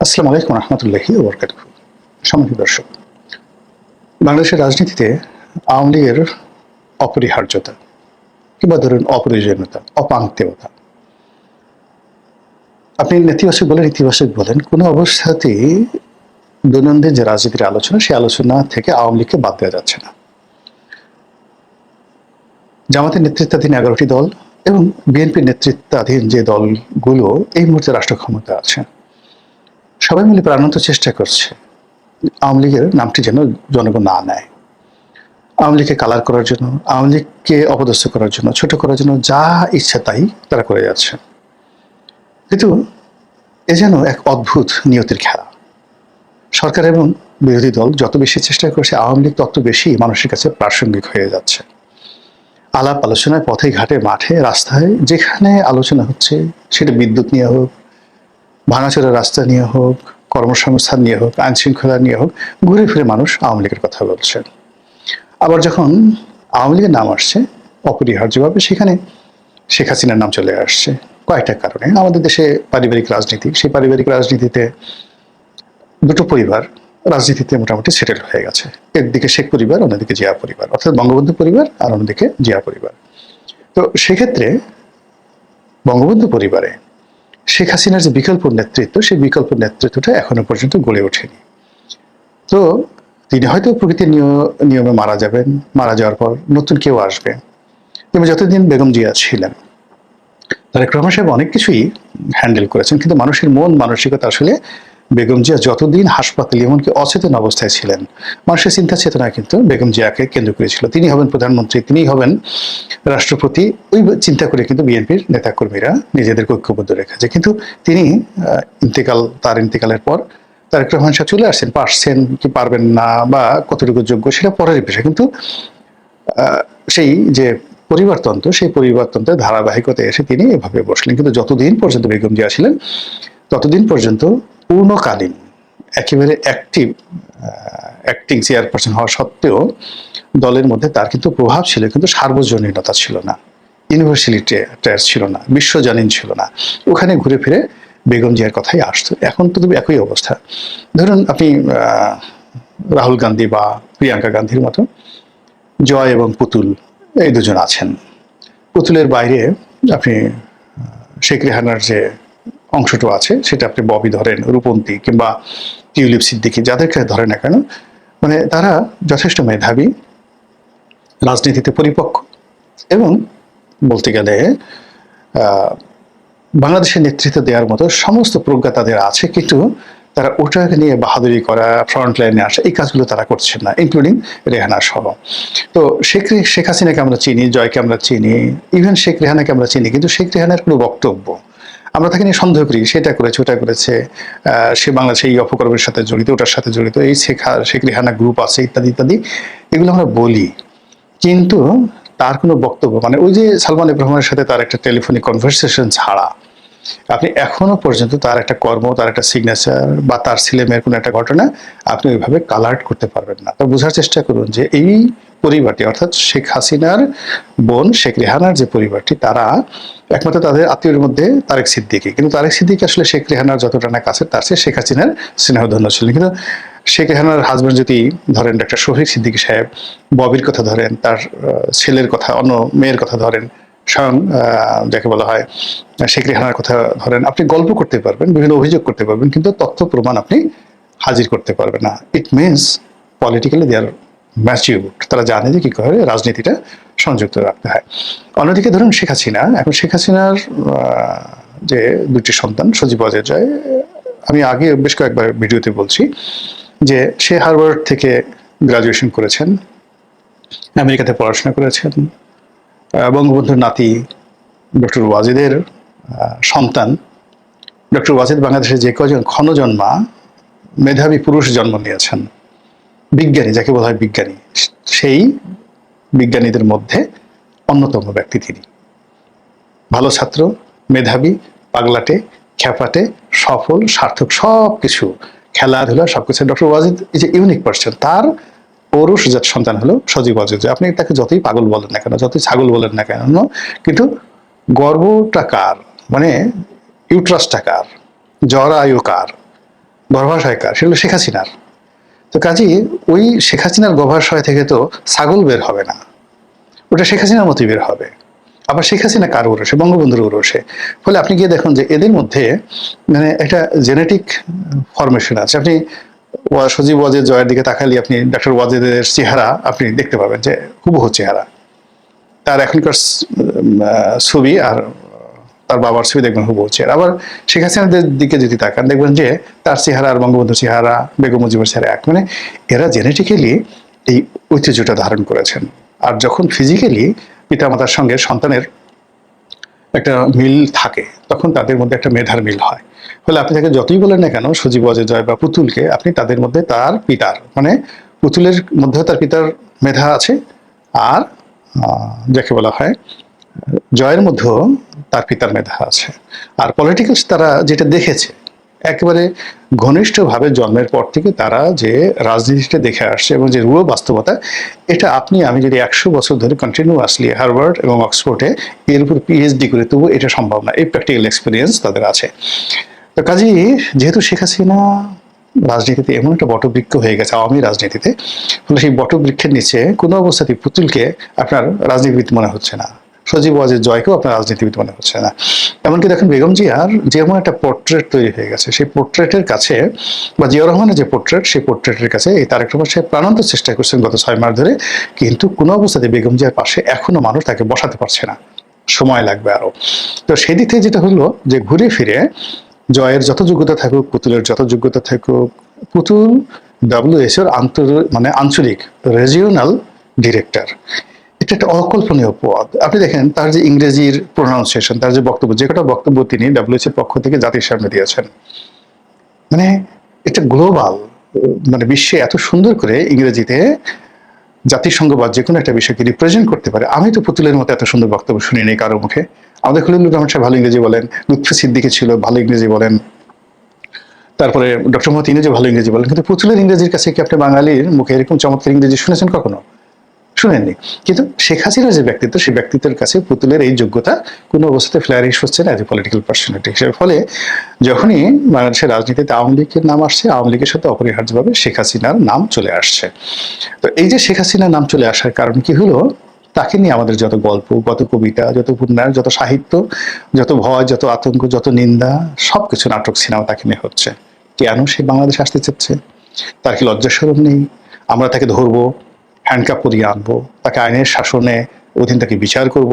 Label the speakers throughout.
Speaker 1: আসসালামু আলাইকুম রহমতুল্লাহি ওয়া বারাকাতুহু। সম্মানিত দর্শক, বাংলাদেশের রাজনীতিতে আওয়ামী লীগের অপরিহার্যতা কিংবা ধরুন অপ্রয়োজনীয়তা, অপাংক্তেয়তা, আপনি নেতিবাচক বলেন, ইতিবাচক বলেন, কোনো অবস্থাতেই দৈনন্দিন যে রাজনীতির আলোচনা, সেই আলোচনা থেকে আওয়ামী লীগকে বাদ দেওয়া যাচ্ছে না। জামাতের নেতৃত্বাধীন 11টি দল এবং বিএনপির নেতৃত্বাধীন যে দলগুলো এই মুহূর্তে রাষ্ট্র ক্ষমতা আছে, সবাই মিলে প্রাণান্ত চেষ্টা করছে আওয়ামী লীগের নামটি যেন জনগণ না নেয়। আওয়ামী লীগকে কালার করার জন্য, আওয়ামী লীগকে অপদস্থ করার জন্য, ছোট করার জন্য যা ইচ্ছা তাই তারা করে যাচ্ছে। কিন্তু এ যেন এক অদ্ভুত নিয়তির খেলা। সরকার এবং বিরোধী দল যত বেশি চেষ্টা করছে, আওয়ামী লীগ তত বেশি মানুষের কাছে প্রাসঙ্গিক হয়ে যাচ্ছে। আলাপ আলোচনায়, পথে ঘাটে, মাঠে, রাস্তায় যেখানে আলোচনা হচ্ছে, সেটা বিদ্যুৎ নিয়ে হোক, ভাঙাচোরা রাস্তা নিয়ে হোক, কর্মসংস্থান নিয়ে হোক, আইন শৃঙ্খলা নিয়ে হোক, ঘুরে ফিরে মানুষ আওয়ামী লীগের কথা বলছে। আবার যখন আওয়ামী লীগের নাম আসছে, অপরিহার্যভাবে সেখানে শেখ হাসিনার নাম চলে আসছে। কয়েকটা কারণে আমাদের দেশে পারিবারিক রাজনীতি, সেই পারিবারিক রাজনীতিতে দুটো পরিবার রাজনীতিতে মোটামুটি সেটেল হয়ে গেছে। একদিকে শেখ পরিবার, অন্যদিকে জিয়া পরিবার, অর্থাৎ বঙ্গবন্ধু পরিবার, আর অন্যদিকে জিয়া পরিবার। তো সেক্ষেত্রে বঙ্গবন্ধু পরিবারে শেখ হাসিনার যে বিকল্প নেতৃত্ব, সেই বিকল্প নেতৃত্বটা এখনো পর্যন্ত গড়ে ওঠেনি। তো তিনি হয়তো প্রকৃতির নিয়মে মারা যাবেন, মারা যাওয়ার পর নতুন কেউ আসবে। এবং যতদিন বেগম জিয়া ছিলেন, তারেক রহমান সাহেব অনেক কিছুই হ্যান্ডেল করেছেন, কিন্তু মানুষের মন মানসিকতা আসলে বেগম জিয়া যতদিন হাসপাতালে, এমনকি অচেতন অবস্থায় ছিলেন, মানুষের চিন্তা চেতনা কিন্তু বেগম জিয়াকে কেন্দ্র করেছিল। তিনি হবেন প্রধানমন্ত্রী, তিনি হবেন রাষ্ট্রপতি, ওই চিন্তা করে কিন্তু বিএনপির নেতাকর্মীরা নিজেদেরকে ঐক্যবদ্ধ রেখেছে। কিন্তু তিনি তার ইন্তেকালের পর তারেক রহমান সাহেব চলে আসছেন, পারছেন কি পারবেন না বা কতটুকু যোগ্য সেটা পরের বিষয়। কিন্তু সেই যে পরিবারতন্ত্র, সেই পরিবারতন্ত্রের ধারাবাহিকতা এসে তিনি এভাবে বসলেন। কিন্তু যতদিন পর্যন্ত বেগম জিয়া ছিলেন, ততদিন পর্যন্ত পূর্ণকালীন একেবারে অ্যাক্টিং চেয়ারপারসন হওয়া সত্ত্বেও দলের মধ্যে তার কিন্তু প্রভাব ছিল, কিন্তু সার্বজনীনতা ছিল না, ইউনিভার্সালিটি ছিল না, বিশ্বজনীন ছিল না। ওখানে ঘুরে ফিরে বেগম জিয়ার কথাই আসতো। এখন তো একই অবস্থা। ধরুন আপনি রাহুল গান্ধী বা প্রিয়াঙ্কা গান্ধীর মতো জয় এবং পুতুল, এই দুজন আছেন। পুতুলের বাইরে আপনি শেখ রেহানার যে অংশটা আছে, সেটা আপনি ববি ধরেন, রূপন্তী কিংবা টিউলিপ সিদ্দিকী, যাদেরকে ধরে না কেন, মানে তারা যথেষ্ট মেধাবী, রাজনীতিতে পরিপক্ক এবং বলতে গেলে বাংলাদেশের নেতৃত্ব দেওয়ার মতো সমস্ত প্রজ্ঞা তাদের আছে। কিন্তু তারা ওটাকে নিয়ে বাহাদুরি করা, ফ্রন্ট লাইনে আসা, এই কাজগুলো তারা করছেন না, ইনক্লুডিং রেহানা সহ। তো শেখ হাসিনাকে আমরা চিনি, জয়কে আমরা চিনি, ইভেন শেখ রেহানাকে আমরা চিনি, কিন্তু শেখ রেহানার কোনো বক্তব্য আমরা তাকে নিয়ে সন্দেহ করি, সেটা করেছে, ওটা করেছে, সে বাংলাদেশে এই অপকর্মের সাথে জড়িত, ওটার সাথে জড়িত, এই শেখ রেহানা গ্রুপ আছে, ইত্যাদি ইত্যাদি, এগুলো আমরা বলি। কিন্তু তার কোনো বক্তব্য, মানে ওই যে সালমান এফ রহমানের সাথে তার একটা টেলিফোনিক কনভারসেশন ছাড়া আপনি এখনো পর্যন্ত তার একটা কর্ম, তার একটা সিগনেচার বা তার ছেলে মেয়ের কোনো একটা ঘটনা আপনি ওইভাবে কালার্ট করতে পারবেন না। তো বোঝার চেষ্টা করুন যে এই পরিবারটি, অর্থাৎ শেখ হাসিনার বোন শেখ রেহানার যে পরিবারটি, তারা একমাত্র তাদের আত্মীয়ের মধ্যে তারেক সিদ্দিকী, কিন্তু তারেক সিদ্দিকী আসলে শেখ রেহানার যতটা না কাছে, তার চেয়ে শেখ হাসিনার স্নেহধন্য ছিলেন। কিন্তু শেখ রেহানার হাজব্যান্ড যদি ধরেন ডক্টর শফিক সিদ্দিকী সাহেব, ববির কথা ধরেন, তার ছেলের কথা, অন্য মেয়ের কথা ধরেন, স্বয়ং যাকে বলা হয় শেখ রেহানার কথা ধরেন, আপনি গল্প করতে পারবেন, বিভিন্ন অভিযোগ করতে পারবেন, কিন্তু তথ্য প্রমাণ আপনি হাজির করতে পারবেন না। It means politically they are matured, তারা জানে যে কি করে রাজনীতিটা সংযুক্ত রাখতে হয়। অন্যদিকে ধরুন শেখ হাসিনা, এখন শেখ হাসিনার যে দুটি সন্তান, সজীব ওয়াজেদ জয়, আমি আগে বেশ কয়েকবার ভিডিওতে বলছি যে সে হার্ভার্ড থেকে গ্রাজুয়েশন করেছেন, আমেরিকাতে পড়াশোনা করেছেন, বঙ্গবন্ধুর নাতি ডক্টর ওয়াজেদের সন্তান। ডক্টর ওয়াজেদ বাংলাদেশের যে কজন ক্ষণজন্মা মেধাবী পুরুষ জন্ম নিয়েছেন, বিজ্ঞানী যাকে বলা হয় বিজ্ঞানী, সেই বিজ্ঞানীদের মধ্যে অন্যতম ব্যক্তি তিনি। ভালো ছাত্র, মেধাবী, পাগলাটে, খ্যাপাটে, সফল, সার্থক, সব কিছু, খেলাধুলা সবকিছু। Doctor Wazed is a unique person. তার পৌরুষ জাত সন্তান হলো সজীব ওয়াজেদ। আপনি তাকে যতই পাগল বলেন না কেন, যতই ছাগল বলেন না কেন, কিন্তু গর্বটা কার, মানে ইউট্রাসটা কার, জরায়ু কার, গর্ভাশয় কার? সেগুলো শেখ হাসিনার। তো কাজেই ওই শেখ হাসিনার গর্ভাশয় থেকে তো ছাগল বের হবে না, ওটা শেখ হাসিনার মতোই বের হবে। আবার শেখ হাসিনা কার উরসে? বঙ্গবন্ধুর উরসে। ফলে আপনি গিয়ে দেখুন যে এদের মধ্যে মানে একটা জেনেটিক ফরমেশন আছে। আপনি সজীব ওয়াজেদ জয়ের দিকে তাকালে আপনি ডক্টর ওয়াজেদের চেহারা আপনি দেখতে পাবেন যে হুবহু চেহারা। তার এখনকার ছবি আর তার বাবার ছবি দেখবেন হুবহু চেহারা। আবার শেখ হাসিনাদের দিকে যদি তাকান দেখবেন যে তার চেহারা আর বঙ্গবন্ধুর চেহারা, বেগম মুজিবের চেহারা এক। মানে এরা জেনেটিক্যালি এই ঐতিহ্যটা ধারণ করেছেন। আর যখন ফিজিক্যালি পিতামাতার সঙ্গে সন্তানের একটা মিল থাকে তখন তাদের মধ্যে একটা মেধার মিল হয়। ফলে আপনি তাকে যতই বলেন না কেন সজীব ওয়াজেদ জয় বা পুতুলকে, আপনি তাদের মধ্যে তার পিতার মানে পুতুলের মধ্যেও তার পিতার মেধা আছে, আর যাকে বলা হয় জয়ের মধ্যেও তার পিতার মেধা আছে। আর পলিটিক্যালস তারা যেটা দেখেছে একেবারে ঘনিষ্ঠভাবে জন্মের পর থেকে তারা যে রাজনীতিটা দেখে আসছে এবং যে রূঢ় বাস্তবতা, এটা আপনি আমি যদি 100 বছর ধরে কন্টিনিউয়াসলি হার্ভার্ড এবং অক্সফোর্ডে এর উপর পিএইচডি করে, তবু এটা সম্ভব না। এই প্র্যাকটিক্যাল এক্সপিরিয়েন্স তাদের আছে। তো কাজেই যেহেতু শেখ হাসিনা রাজনীতিতে এমন একটা বটবৃক্ষ হয়ে গেছে আওয়ামী রাজনীতিতে, ফলে সেই বটবৃক্ষের নিচে কোনো অবস্থাতেই পুতুলকে আপনার রাজনীতিবিদ মনে হচ্ছে না, সজীব ওয়াজেদ জয়কেও আপনার রাজনীতিবিদ মনে হচ্ছে না। এমনকি দেখেন বেগম জিয়ার যেমন একটা পোর্ট্রেট তৈরি হয়ে গেছে, সেই পোর্ট্রেটের কাছে বা জিয়াউর রহমানের যে পোর্ট্রেট, সেই পোর্ট্রেটের কাছে এই তারেক রহমান সাহেব প্রাণান্ত চেষ্টা করছেন গত 6 মাস ধরে, কিন্তু কোনো অবস্থাতে বেগম জিয়ার পাশে এখনো মানুষ তাকে বসাতে পারছে না, সময় লাগবে আরো। তো সেই দিক থেকে যেটা হলো যে ঘুরে ফিরে জয়ের যত যোগ্যতা থাকুক, পুতুলের যত যোগ্যতা থাকুক, পুতুল ডাব্লিউএসওর মানে আঞ্চলিক রিজিওনাল ডিরেক্টর, এটা একটা অকল্পনীয় পদ। আপনি দেখেন তার যে ইংরেজির প্রোনাউন্সিয়েশন, তার যে বক্তব্য, যে কটা বক্তব্য তিনি ডাব্লিউএসওর পক্ষ থেকে জাতির সামনে দিয়েছেন, মানে এটা গ্লোবাল, মানে বিশ্বে এত সুন্দর করে ইংরেজিতে জাতিসংঘ বা যে কোনো একটা বিষয়কে রিপ্রেজেন্ট করতে পারে। আমি তো পুতুলের মতো এত সুন্দর বক্তব্য শুনিনি কারো মুখে। আমাদের খলিলুর রহমান সাহেব ভালো ইংরেজি বলেন, লুৎফি সিদ্দিকী ছিল ভালো ইংরেজি বলেন, তারপরে ডক্টর মোহাম্মদ ইনুজ ভালো ইংরেজি বলেন, কিন্তু পুতুলের ইংরেজির কাছে কি আপনি বাঙালির মুখে এরকম চমৎকার ইংরেজি শুনেছেন কখনো? শুনেননি। কিন্তু শেখ হাসিনার যে ব্যক্তিত্ব, সেই ব্যক্তিত্বের কাছে পুতুলের এই যোগ্যতা কোনো অবস্থাতে ফ্লারিশ হচ্ছে না এজ এ পলিটিক্যাল পার্সোনালিটি হিসেবে। ফলে যখনই বাংলাদেশের রাজনীতিতে আওয়ামী লীগের নাম আসছে, আওয়ামী লীগের সাথে অপরিহার্যভাবে শেখ হাসিনার নাম চলে আসছে। তো এই যে শেখ হাসিনার নাম চলে আসার কারণ কি হলো, তাকে নিয়ে আমাদের যত গল্প, যত কবিতা, যত উপন্যাস, যত সাহিত্য, যত ভয়, যত আতঙ্ক, যত নিন্দা, সবকিছু নাটক সিনেমা তাকে নিয়ে হচ্ছে। কেন সে বাংলাদেশ আসতে চাচ্ছে? তার কি লজ্জা শরম নেই? আমরা তাকে ধরবো, হ্যান্ডকাপ করিয়ে আনবো, তাকে আইনের শাসনে অধীন তাকে বিচার করব।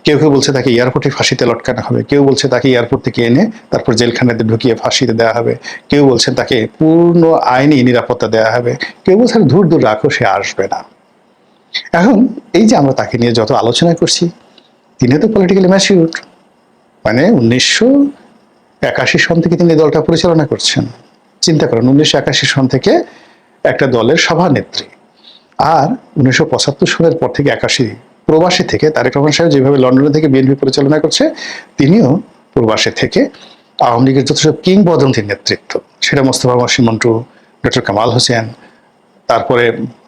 Speaker 1: কেউ কেউ বলছে তাকে এয়ারপোর্টে ফাঁসিতে লটকানো হবে, কেউ বলছে তাকে এয়ারপোর্ট থেকে এনে তারপর জেলখানাতে ঢুকিয়ে ফাঁসিতে দেওয়া হবে, কেউ বলছেন তাকে পূর্ণ আইনি নিরাপত্তা দেওয়া হবে, কেউ বলছেন দূর দূর রাখো, সে আসবে না। এখন এই যে আমরা তাকে নিয়ে যত আলোচনা করছি, তিনি তো পলিটিক্যালি ম্যাচিউরড, মানে 1981 সন থেকে তিনি দলটা পরিচালনা করছেন। চিন্তা করেন, 1981 সন থেকে একটা দলের সভানেত্রী। আর 1975 সালের পর থেকে 81 প্রবাসী থেকে তারেক রহমান সাহেব যেভাবে লন্ডনে থেকে বিএনপি পরিচালনা করছে, তিনিও প্রবাসী থেকে আওয়ামী লীগের যত সব কিংবদন্তির নেতৃত্ব, সেটা মোস্তফা মহসিন মন্টু, ডক্টর কামাল হোসেন, তারপরে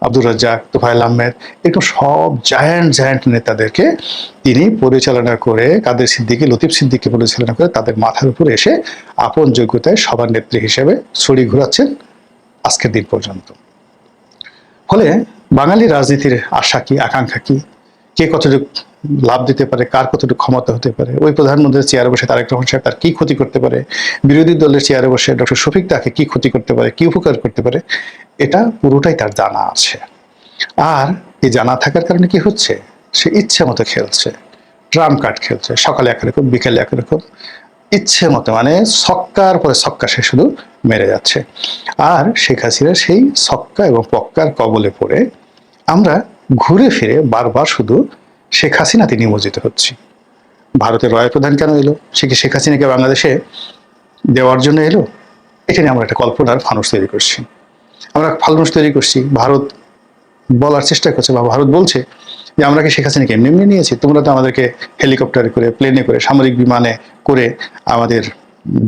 Speaker 1: আব্দুর রাজ্জাক, তোফায়েল আহমেদ, এরকম সব জায়ান্ট নেতাদেরকে তিনি পরিচালনা করে, কাদের সিদ্দিকী, লতিফ সিদ্দিকী পরিচালনা করে তাদের মাথার উপর এসে আপন যোগ্যতায় সবার নেত্রী হিসেবে ছড়ি ঘোরাচ্ছেন আজকের দিন পর্যন্ত। ফলে বাঙালি রাজনীতির আশা কি, আকাঙ্ক্ষা কি, কে কতটুকু লাভ দিতে পারে, কার কতটুকু ক্ষমতা হতে পারে, ওই প্রধানমন্ত্রীর চেয়ারে বসে তারেক রহমান সাহেব তার কি ক্ষতি করতে পারে, বিরোধী দলের চেয়ারে বসে ডক্টর শফিক তাকে কি ক্ষতি করতে পারে, কি উপকার করতে পারে, এটা পুরোটাই তার জানা আছে। আর এই জানা থাকার কারণে কি হচ্ছে, সে ইচ্ছে মতো খেলছে, ট্রাম্প কার্ড খেলছে, সকালে একরকম, বিকেলে একরকম, ইচ্ছে মতো, মানে ছক্কার পরে ছক্কা সে শুধু মেরে যাচ্ছে। আর শেখ হাসিনা সেই ছক্কা এবং পক্কার কবলে পড়ে আমরা ঘুরে ফিরে বারবার শুধু শেখ হাসিনাতে নিমজ্জিত হচ্ছি। ভারতের রয় প্রধান কেন এলো? সে কি শেখ হাসিনাকে বাংলাদেশে দেওয়ার জন্য এলো? এটা নিয়ে আমরা একটা কল্পনার ফানুস তৈরি করছি, আমরা ফানুস তৈরি করছি। ভারত বলার চেষ্টা করছে বা ভারত বলছে যে আমরা কি শেখ হাসিনাকে এমনি এমনি নিয়েছি, তোমরা তো আমাদেরকে হেলিকপ্টারে করে, প্লেনে করে, সামরিক বিমানে করে আমাদের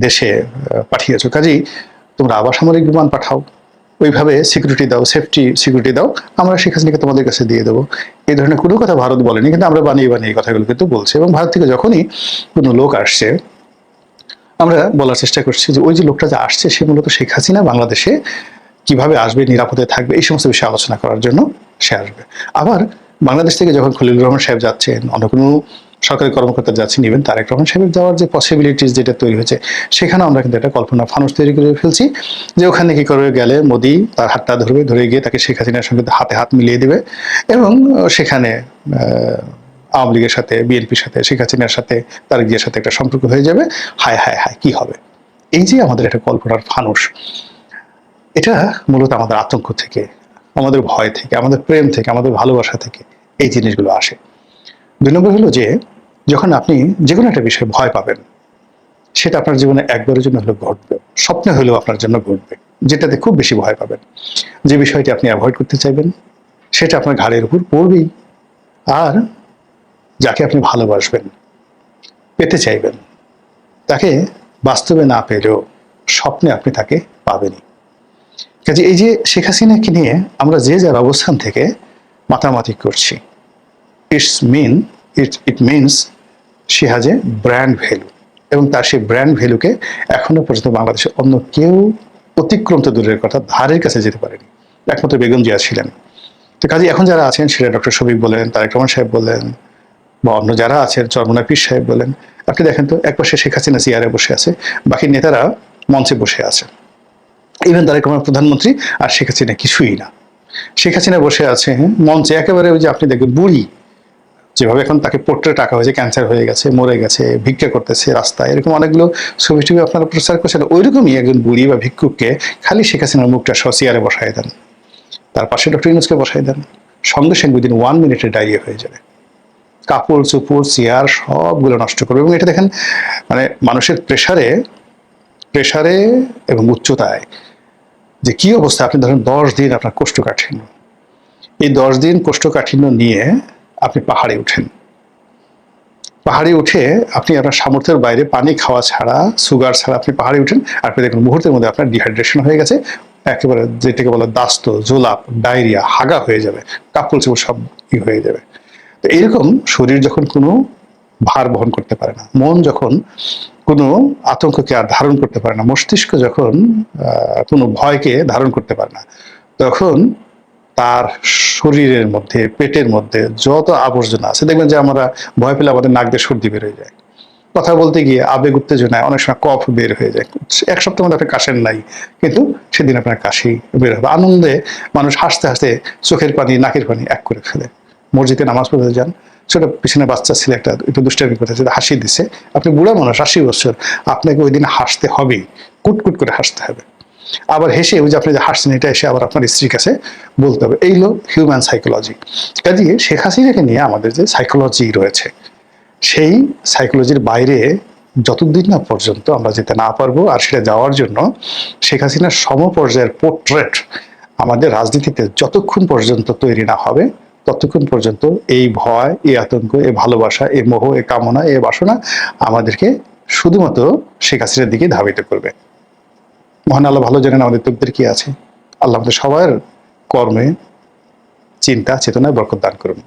Speaker 1: দেশে পাঠিয়েছো, কাজেই তোমরা আবার সামরিক বিমান পাঠাও, ওইভাবে সিকিউরিটি দাও, সেফটি সিকিউরিটি দাও, আমরা শেখ হাসিনাকে তোমাদের কাছে দিয়ে দেবো। এই ধরনের কোনো কথা ভারত বলেনি, কিন্তু আমরা বানিয়ে বানিয়ে এই কথাগুলো কিন্তু বলছি। এবং ভারত থেকে যখনই কোনো লোক আসছে আমরা বলার চেষ্টা করছি যে ওই যে লোকটা যে আসছে সে মূলত শেখ হাসিনা বাংলাদেশে কিভাবে আসবে, নিরাপদে থাকবে, এই সমস্ত বিষয়ে আলোচনা করার জন্য সে আসবে। আবার বাংলাদেশ থেকে যখন খলিলুর রহমান সাহেব যাচ্ছেন, অন্য কোনো সরকারি কর্মকর্তা যাচ্ছেন, ইভেন তারেক রহমান সাহেবের যাওয়ার যে পসিবিলিটিস যেটা তৈরি হয়েছে, সেখানে আমরা কিন্তু একটা কল্পনা ফানুস তৈরি করে ফেলছি যে ওখানে কি করে গেলে মোদি তার হাতটা ধরবে, ধরে গিয়ে তাকে শেখ হাসিনার সঙ্গে হাতে হাত মিলিয়ে দেবে এবং সেখানে আওয়ামী লীগের সাথে, বিএনপির সাথে, শেখ হাসিনার সাথে, তারেক জিয়ার সাথে একটা সম্পর্ক হয়ে যাবে। হায় হায় হায়, কি হবে! এই যে আমাদের একটা কল্পনার ফানুস, এটা মূলত আমাদের আতঙ্ক থেকে, আমাদের ভয় থেকে, আমাদের প্রেম থেকে, আমাদের ভালোবাসা থেকে এই জিনিসগুলো আসে। ২ নম্বর হলো যে যখন আপনি যে কোনো একটা বিষয়ে ভয় পাবেন, সেটা আপনার জীবনে একবারের জন্য হলেও ঘটবে, স্বপ্নে হলেও আপনার জন্য ঘটবে, যেটাতে খুব বেশি ভয় পাবেন, যে বিষয়টি আপনি অ্যাভয়েড করতে চাইবেন, সেটা আপনার ঘাড়ের উপর পড়বেই। আর যাকে আপনি ভালোবাসবেন, পেতে চাইবেন, তাকে বাস্তবে না পেলেও স্বপ্নে আপনি তাকে পাবেনই। কাজে এই যে শেখ হাসিনাকে নিয়ে আমরা যে যার অবস্থান থেকে মাতামাতি করছি, it means she has a brand value, এবং তার সেই ব্র্যান্ড ভ্যালুকে এখনো পর্যন্ত বাংলাদেশে অন্য কেউ অতিক্রম তো দূরের কথা, ধারের কাছে যেতে পারেনি, একমাত্র বেগম জিয়া ছিলেন। তো কাজে এখন যারা আছেন, সেটা ডক্টর শফিক বলেন, তারেক রহমান সাহেব বলেন, বা অন্য যারা আছেন, চরমোনাই পীর সাহেব বলেন, আপনি দেখেন তো একপাশে শেখ হাসিনা চেয়ারে বসে আছে, বাকি নেতারা মঞ্চে বসে আছে। ইভেন তারেক রহমান প্রধানমন্ত্রী, আর শেখ হাসিনা কিছুই না। শেখ হাসিনা বসে আছে মঞ্চে, একেবারে ওই যে আপনি দেখবেন বুড়ি, যেভাবে এখন তাকে পোর্ট্রেট রাখা হয়েছে, ক্যান্সার হয়ে গেছে, মরে গেছে, ভিক্ষা করতেছে রাস্তায়, এরকম অনেকগুলো ছবি টবি আপনারা প্রচার করছেন, ওইরকমই একজন বুড়ি বা ভিক্ষুককে খালি শেখ হাসিনার মুখটা চেয়ারে বসাই দেন, তার পাশে ডক্টর ইউনূসকে বসাই দেন, সঙ্গে সঙ্গে উইদিন 1 মিনিটে ডায়রিয়া হয়ে যাবে, কাপড় চোপড় চেয়ার সবগুলো নষ্ট করবে। এবং এটা দেখেন, মানে মানুষের প্রেসারে প্রেসারে এবং উচ্চতায় যে কি অবস্থা। আপনি ধরেন 10 দিন আপনার কোষ্ঠকাঠিন্য, এই 10 দিন কোষ্ঠকাঠিন্য নিয়ে আপনি পাহাড়ে উঠেন, পাহাড়ে উঠে আপনি আপনার সামর্থ্যের বাইরে পানি খাওয়া ছাড়া, সুগার ছাড়া আপনি পাহাড়ে উঠেন, আপনি দেখুন মুহূর্তের মধ্যে আপনার ডিহাইড্রেশন হয়ে গেছে, একেবারে যেটাকে বলে দাস্ত, জোলাপ, ডায়রিয়া, হাগা হয়ে যাবে, কাপড় চোপড় সব হয়ে যাবে। তো এরকম শরীর যখন কোনো ভার বহন করতে পারে না, মন যখন কোনো আতঙ্ককে আর ধারণ করতে পারে না, মস্তিষ্ক যখন কোনো ভয়কে ধারণ করতে পারে না, তখন তার শরীরের মধ্যে, পেটের মধ্যে যত আবর্জনা আছে, দেখবেন যে আমরা ভয় পেলে আমাদের নাক দিয়ে সর্দি বের হয়ে যায়, কথা বলতে গিয়ে আবেগ উত্তেজনায় অনেক সময় কফ বের হয়ে যায়। 1 সপ্তাহের মধ্যে আপনি কাশেন নাই, কিন্তু সেদিন আপনার কাশি বের হবে। আনন্দে মানুষ হাসতে হাসতে চোখের পানি, নাকের পানি এক করে ফেলে। মসজিদে নামাজ পড়তে যান, ছোট পিছনে বাচ্চা ছিল একটা, একটু দুষ্টামি করতেছে, হাসি দিছে, আপনি বুড়া মানুষ, 80 বছর, আপনাকে ওই দিন হাসতে হবেই, কুটকুট করে হাসতে হবে। আবার হেসে ওই যে আপনি যে হাসছেন, এটা এসে আবার আপনার স্ত্রীর কাছে বলতে হবে। এই হলো হিউম্যান সাইকোলজি। কাজে শেখ হাসিনাকে নিয়ে আমাদের যে সাইকোলজি রয়েছে, সেই সাইকোলজির বাইরে যতদিন না পর্যন্ত আমরা যেতে না পারবো, আর সেটা যাওয়ার জন্য শেখ হাসিনার সমপর্যায়ের পোর্ট্রেট আমাদের রাজনীতিতে যতক্ষণ পর্যন্ত তৈরি না হবে, ততক্ষণ পর্যন্ত এই ভয়, এই আতঙ্ক, এই ভালোবাসা, এই মোহ, এই কামনা, এই বাসনা আমাদেরকে শুধুমাত্র শেখ হাসিনার দিকে ধাবিত করবে। মহান আল্লাহ ভালো জানেন আমাদের তকদির কি আছে। আল্লাহ আমাদের সবার কর্মে, চিন্তা, চেতনায় বরকত দান করুন।